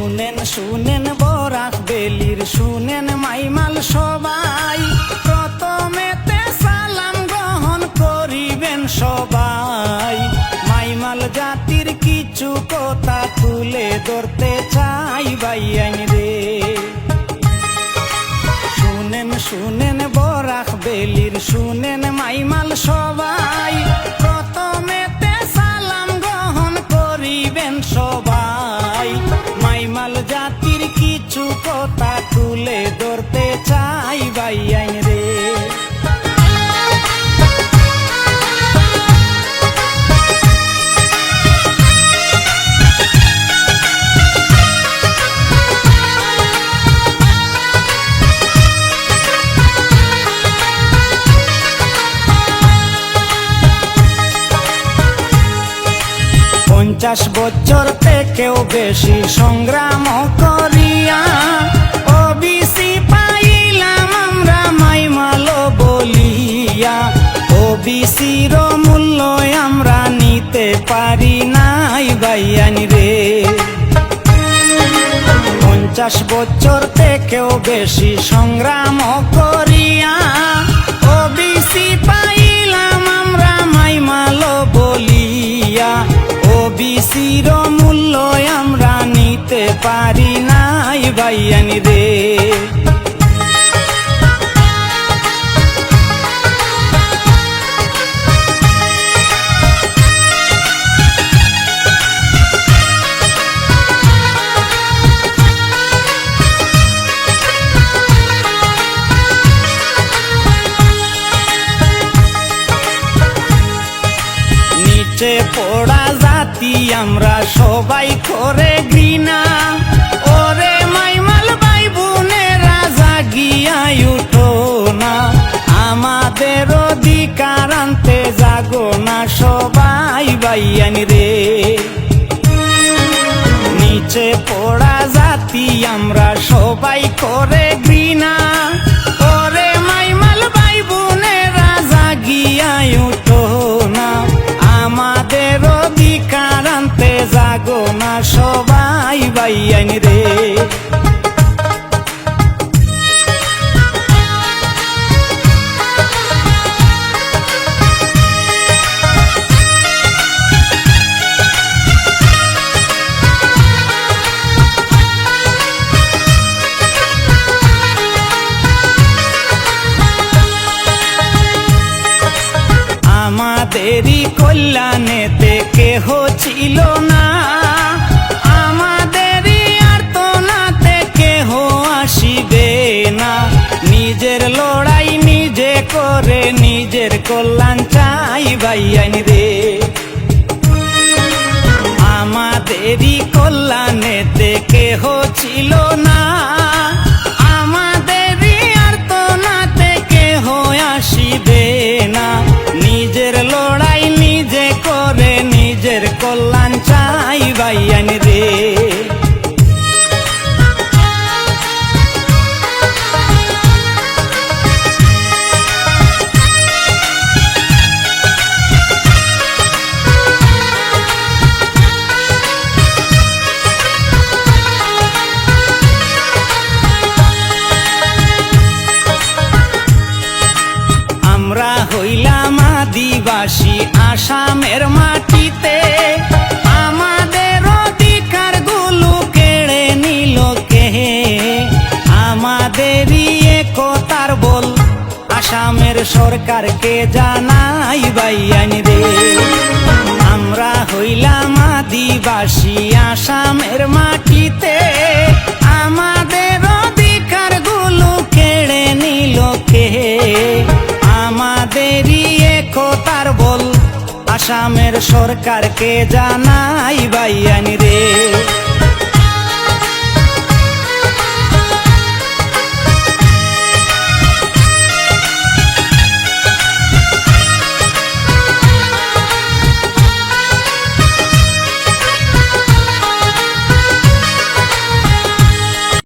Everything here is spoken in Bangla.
শুনেন শুনেন বরাক বেলির শুনেন মাইমাল সবাই, প্রথমেতে সালাম গ্রহণ করিবেন সবাই। মাইমাল জাতির কিছু কথা তুলে ধরতে চাই ভাইয়ান রে। শুনেন শুনেন বরাক বেলির শুনেন মাইমাল সবাই, প্রথমেতে সালাম গ্রহণ করিবেন সবাই। মাইমাল জাতির কিছু কথা তুলে ধরতে চাই ভাইয়ান রে। পঞ্চাশ বছর থেকেও বেশি সংগ্রাম করিয়া ওবিসি পাইলাম আমরা মাইমাল বলিয়া। ওবিসির মূল্য আমরা নিতে পারি নাই ভাইয়ান রে। 50 বছর থেকেও বেশি সংগ্রাম করিয়া ওবিসি পাইলাম আমরা মাইমাল বলিয়া। ওবিসির মূল্য আমরা নিতে পারি নাই ভাইয়ান রে। নিচে পড়া জাতি আমরা সবাই করে ঘৃণা, ওরে মাইমাল ভাই বোনেরা জাগিয়াই উঠো না। আমাদের অধিকার আনতে জাগো না সবাই ভাইয়ান রে। নিচে পড়া জাতি আমরা সবাই করে ঘৃণা, ওরে মাইমাল ভাই বোনেরা জাগিয়াই উঠো না। আমাদের অধিকার আনতে জাগো না সবাই ভাইয়ান রে। আমাদেরই কল্যাণেতে কেহ ছিল না, আমাদেরই আর্তনাতে কেহ আসিবে না। নিজের লড়াই নিজে করে নিজের কল্যাণ চাই ভাইয়ান রে। আমাদেরই কল্যাণেতে কেহ ছিল না, আমাদেরই আর্তনাতে কেহ আসিবে না। নিজের লড়াই নিজে করে নিজের কল্যাণ চাই ভাইয়ান রে। আমরা হইলাম আদিবাসী আসামের মাটিতে, আমাদের অধিকার গুলো কেড়ে নিল কে। আমাদেরই একতার বল আসামের সরকারকে জানাই ভাইয়ান রে। আমরা হইলাম আদিবাসী আসামের মাটিতে, আমাদের অধিকার গুলো কেড়ে নিল কে। আমাদেরই একতার বল আসামের সরকারকে জানাই ভাইয়ান রে।